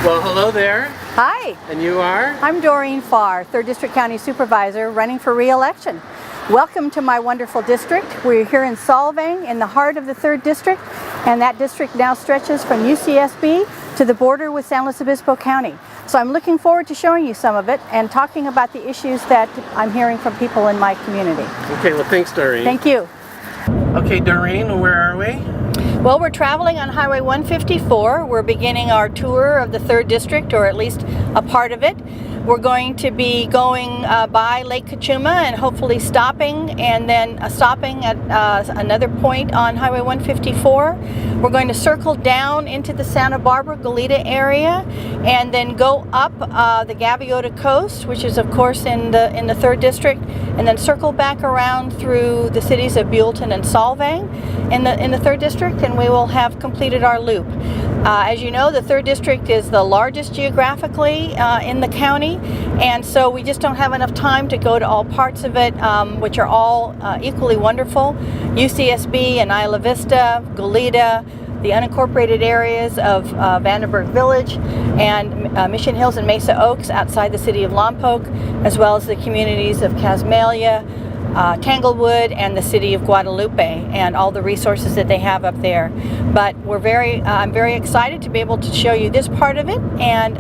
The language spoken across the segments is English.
Well, hello there. Hi. And you are? I'm Doreen Farr, 3rd District County Supervisor, running for re-election. Welcome to my wonderful district. We're here in Solvang, in the heart of the 3rd District, and that district now stretches from UCSB to the border with San Luis Obispo County. So I'm looking forward to showing you some of it and talking about the issues that I'm hearing from people in my community. Okay, well thanks, Doreen. Thank you. Okay, Doreen, where are we? Well, we're traveling on Highway 154. We're beginning our tour of the 3rd District, or at least a part of it. We're going to be going by Lake Cachuma and hopefully stopping, and then stopping at another point on Highway 154. We're going to circle down into the Santa Barbara, Goleta area, and then go up the Gaviota Coast, which is of course in the 3rd District, and then circle back around through the cities of Buellton and Solvang in the 3rd District, and we will have completed our loop. As you know, the 3rd District is the largest geographically in the county, and so we just don't have enough time to go to all parts of it, which are all equally wonderful. UCSB and Isla Vista, Goleta, the unincorporated areas of Vandenberg Village, and Mission Hills and Mesa Oaks outside the city of Lompoc, as well as the communities of Casmalia, Tanglewood, and the city of Guadalupe, and all the resources that they have up there. But I'm very excited to be able to show you this part of it, and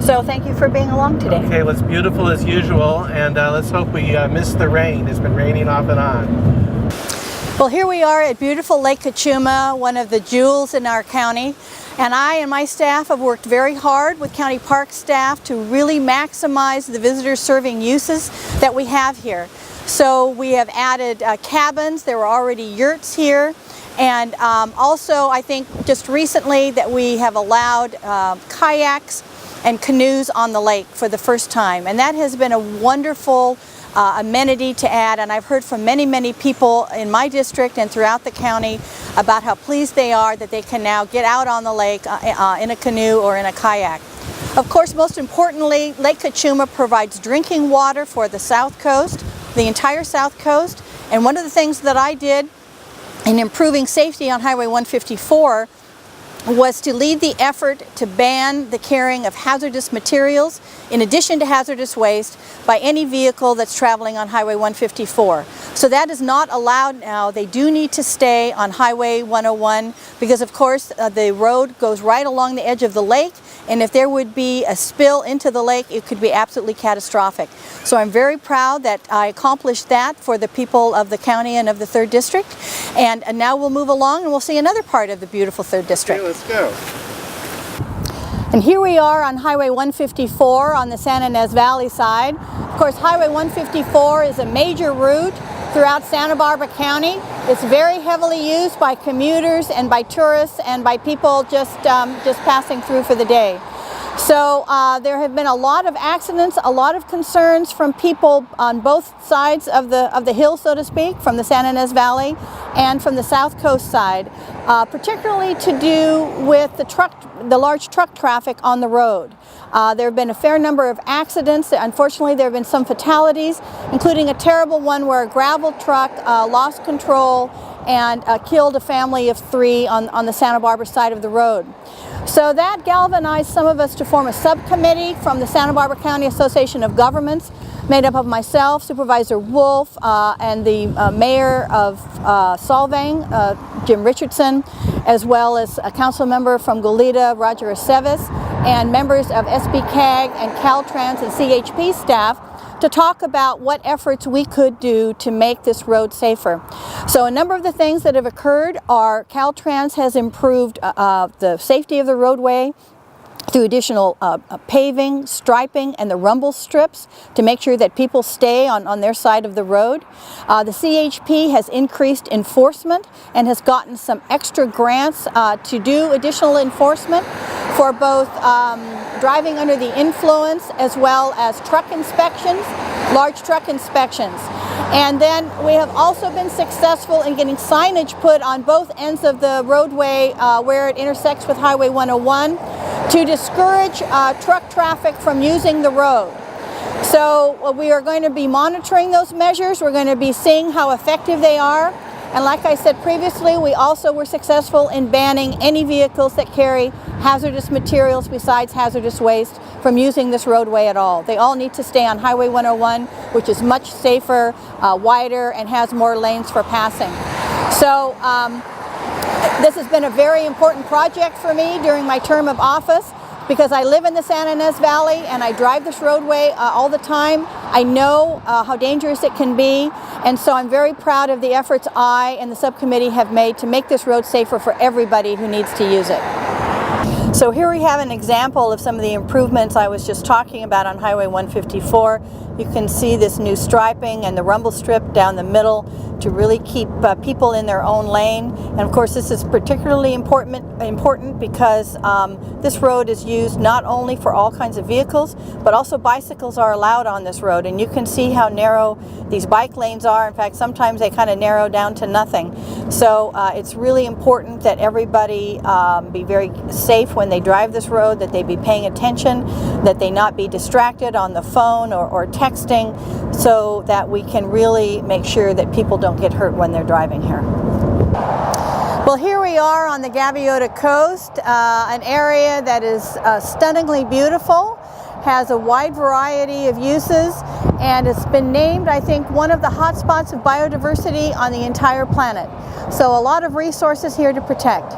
so thank you for being along today. Okay, well it's beautiful as usual, and let's hope we miss the rain. It's been raining off and on. Well, here we are at beautiful Lake Cachuma, one of the jewels in our county. And I and my staff have worked very hard with county park staff to really maximize the visitor serving uses that we have here. So we have added cabins. There were already yurts here, and also I think just recently that we have allowed kayaks and canoes on the lake for the first time, and that has been a wonderful amenity to add, and I've heard from many people in my district and throughout the county about how pleased they are that they can now get out on the lake in a canoe or in a kayak. Of course, most importantly, Lake Cachuma provides drinking water for the South Coast, the entire South Coast, and one of the things that I did in improving safety on Highway 154 was to lead the effort to ban the carrying of hazardous materials in addition to hazardous waste by any vehicle that's traveling on Highway 154. So that is not allowed now. They do need to stay on Highway 101 because of course the road goes right along the edge of the lake, and if there would be a spill into the lake, it could be absolutely catastrophic. So I'm very proud that I accomplished that for the people of the county and of the 3rd District. And now we'll move along and we'll see another part of the beautiful 3rd District. Okay, let's go. And here we are on Highway 154 on the San Ynez Valley side. Of course, Highway 154 is a major route throughout Santa Barbara County. It's very heavily used by commuters and by tourists and by people just passing through for the day. So there have been a lot of accidents, a lot of concerns from people on both sides of the hill, so to speak, from the San Ynez Valley and from the South Coast side, particularly to do with the large truck traffic on the road. There have been a fair number of accidents. Unfortunately, there have been some fatalities, including a terrible one where a gravel truck lost control and killed a family of 3 on the Santa Barbara side of the road. So that galvanized some of us to form a subcommittee from the Santa Barbara County Association of Governments, made up of myself, Supervisor Wolf, and the mayor of Solvang, Jim Richardson, as well as a council member from Goleta, Roger Aceves, and members of SBCAG and Caltrans and CHP staff to talk about what efforts we could do to make this road safer. So a number of the things that have occurred are Caltrans has improved the safety of the roadway through additional paving, striping, and the rumble strips to make sure that people stay on their side of the road. The CHP has increased enforcement and has gotten some extra grants to do additional enforcement for both driving under the influence as well as truck inspections, large truck inspections. And then we have also been successful in getting signage put on both ends of the roadway where it intersects with Highway 101 to discourage truck traffic from using the road. So we are going to be monitoring those measures. We're going to be seeing how effective they are. And like I said previously, we also were successful in banning any vehicles that carry hazardous materials besides hazardous waste from using this roadway at all. They all need to stay on Highway 101, which is much safer, wider, and has more lanes for passing. So this has been a very important project for me during my term of office, because I live in the San Ynez Valley and I drive this roadway all the time. I know how dangerous it can be, and so I'm very proud of the efforts I and the subcommittee have made to make this road safer for everybody who needs to use it. So here we have an example of some of the improvements I was just talking about on Highway 154. You can see this new striping and the rumble strip down the middle to really keep people in their own lane. And of course, this is particularly important because this road is used not only for all kinds of vehicles, but also bicycles are allowed on this road. And you can see how narrow these bike lanes are. In fact, sometimes they kind of narrow down to nothing. So it's really important that everybody be very safe when they drive this road, that they be paying attention, that they not be distracted on the phone or texting, so that we can really make sure that people don't get hurt when they're driving here. Well, here we are on the Gaviota Coast, an area that is stunningly beautiful, has a wide variety of uses, and it's been named, I think, one of the hotspots of biodiversity on the entire planet. So a lot of resources here to protect.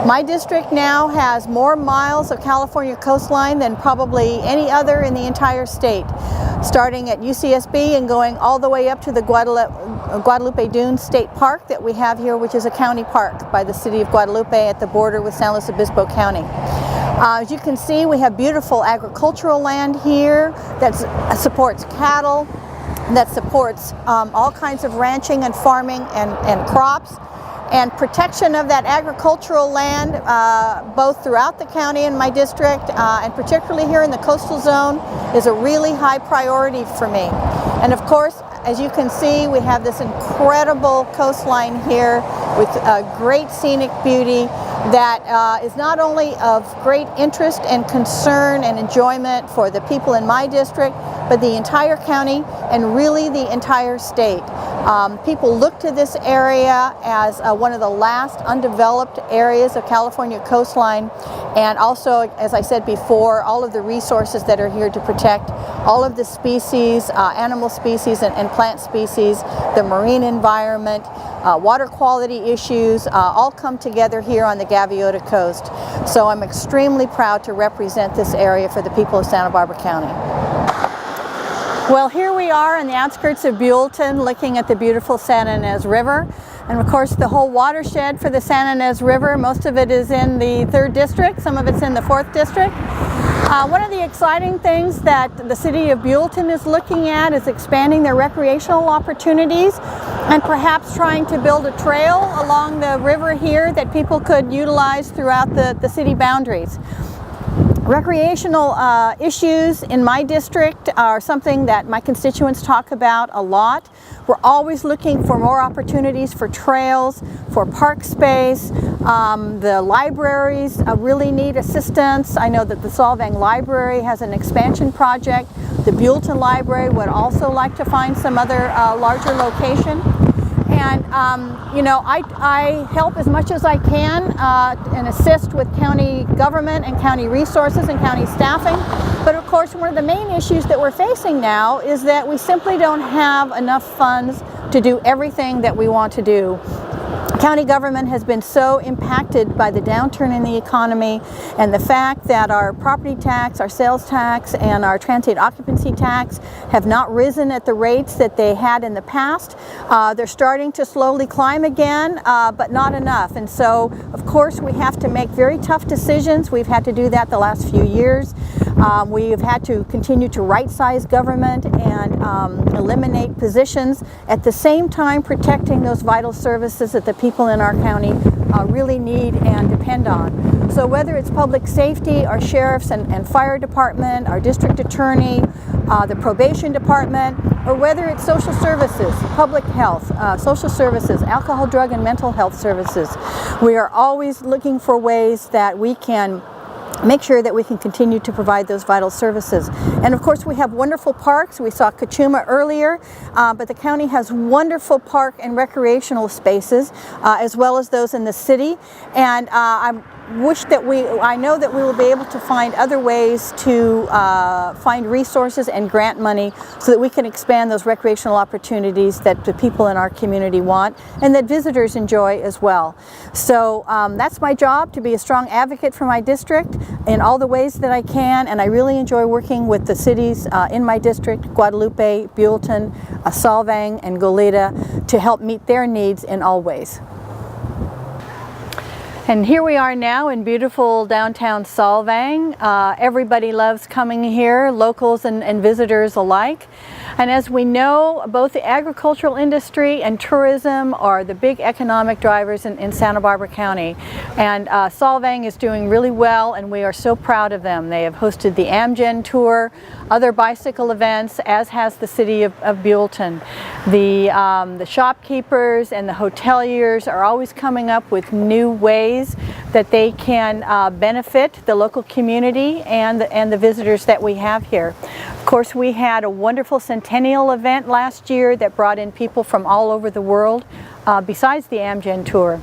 My district now has more miles of California coastline than probably any other in the entire state, starting at UCSB and going all the way up to the Guadalupe Dunes State Park that we have here, which is a county park by the city of Guadalupe at the border with San Luis Obispo County. As you can see, we have beautiful agricultural land here that supports cattle, that supports all kinds of ranching and farming and crops. And protection of that agricultural land, both throughout the county and my district, and particularly here in the coastal zone, is a really high priority for me. And of course, as you can see, we have this incredible coastline here with great scenic beauty that is not only of great interest and concern and enjoyment for the people in my district, but the entire county and really the entire state. People look to this area as one of the last undeveloped areas of California coastline, and also, as I said before, all of the resources that are here to protect all of the species, animal species and plant species, the marine environment, water quality issues, all come together here on the Gaviota Coast. So I'm extremely proud to represent this area for the people of Santa Barbara County. Well, here we are on the outskirts of Buellton, looking at the beautiful San Ynez River. And of course, the whole watershed for the San Ynez River, most of it is in the 3rd District, some of it's in the 4th District. One of the exciting things that the city of Buellton is looking at is expanding their recreational opportunities and perhaps trying to build a trail along the river here that people could utilize throughout the city boundaries. Recreational issues in my district are something that my constituents talk about a lot. We're always looking for more opportunities for trails, for park space. The libraries really need assistance. I know that the Solvang Library has an expansion project. The Buellton Library would also like to find some other larger location. And you know, I help as much as I can and assist with county government and county resources and county staffing. But of course, one of the main issues that we're facing now is that we simply don't have enough funds to do everything that we want to do. County government has been so impacted by the downturn in the economy and the fact that our property tax, our sales tax, and our transient occupancy tax have not risen at the rates that they had in the past. They're starting to slowly climb again, but not enough. And so, of course, we have to make very tough decisions. We've had to do that the last few years. We've had to continue to right-size government and eliminate positions, at the same time protecting those vital services that the people in our county really need and depend on. So whether it's public safety, our sheriffs and fire department, our district attorney, the probation department, or whether it's social services, public health, social services, alcohol, drug, and mental health services, we are always looking for ways that we can make sure that we can continue to provide those vital services. And of course we have wonderful parks. We saw Kachuma earlier, but the county has wonderful park and recreational spaces, as well as those in the city. And I know that we will be able to find other ways to find resources and grant money so that we can expand those recreational opportunities that the people in our community want and that visitors enjoy as well. So that's my job, to be a strong advocate for my district in all the ways that I can, and I really enjoy working with the cities in my district, Guadalupe, Buellton, Solvang, and Goleta, to help meet their needs in all ways. And here we are now in beautiful downtown Solvang. Everybody loves coming here, locals and visitors alike. And as we know, both the agricultural industry and tourism are the big economic drivers in Santa Barbara County. And Solvang is doing really well, and we are so proud of them. They have hosted the Amgen Tour, other bicycle events, as has the city of Buellton. The shopkeepers and the hoteliers are always coming up with new ways that they can benefit the local community and the visitors that we have here. Of course, we had a wonderful centennial event last year that brought in people from all over the world, besides the Amgen Tour.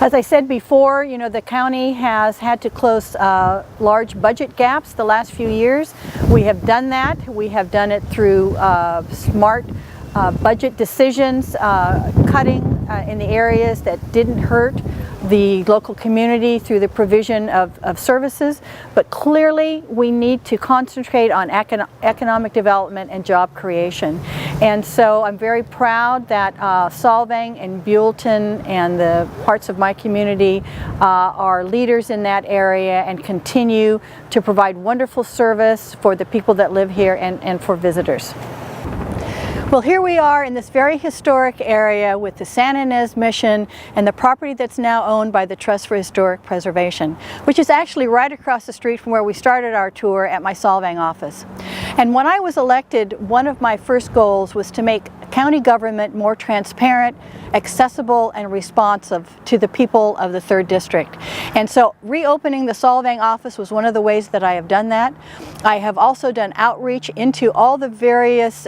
As I said before, you know, the county has had to close large budget gaps the last few years. We have done that. We have done it through smart budget decisions, cutting in the areas that didn't hurt the local community through the provision of services, but clearly we need to concentrate on economic development and job creation. And so I'm very proud that Solvang and Buellton and the parts of my community are leaders in that area and continue to provide wonderful service for the people that live here and for visitors. Well, here we are in this very historic area with the San Ynez Mission and the property that's now owned by the Trust for Historic Preservation, which is actually right across the street from where we started our tour at my Solvang office. And when I was elected, one of my first goals was to make county government more transparent, accessible, and responsive to the people of the 3rd District. And so reopening the Solvang office was one of the ways that I have done that. I have also done outreach into all the various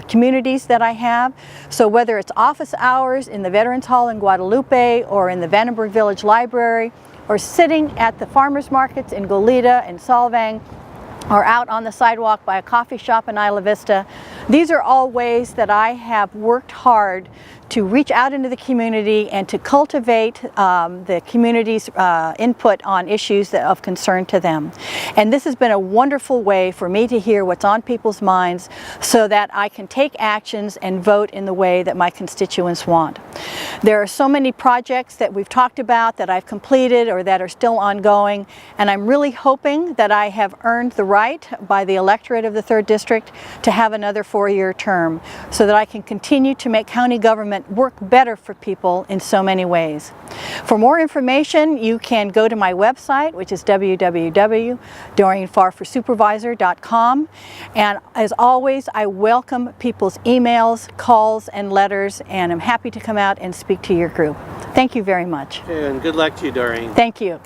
communities that I have. So whether it's office hours in the Veterans Hall in Guadalupe or in the Vandenberg Village Library, or sitting at the farmers markets in Goleta and Solvang, or out on the sidewalk by a coffee shop in Isla Vista. These are all ways that I have worked hard to reach out into the community and to cultivate the community's input on issues of concern to them. And this has been a wonderful way for me to hear what's on people's minds so that I can take actions and vote in the way that my constituents want. There are so many projects that we've talked about that I've completed or that are still ongoing, and I'm really hoping that I have earned the right by the electorate of the 3rd District to have another 4-year term so that I can continue to make county government work better for people in so many ways. For more information, you can go to my website, which is www.doreenfarforsupervisor.com. And as always, I welcome people's emails, calls, and letters, and I'm happy to come out and speak to your group. Thank you very much. And good luck to you, Doreen. Thank you.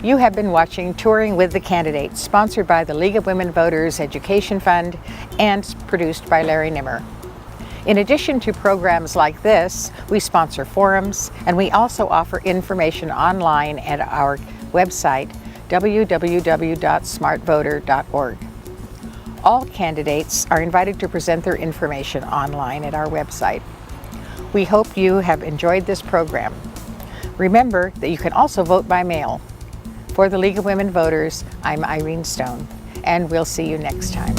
You have been watching Touring with the Candidates, sponsored by the League of Women Voters Education Fund and produced by Larry Nimmer. In addition to programs like this, we sponsor forums, and we also offer information online at our website, www.smartvoter.org. All candidates are invited to present their information online at our website. We hope you have enjoyed this program. Remember that you can also vote by mail. For the League of Women Voters, I'm Irene Stone, and we'll see you next time.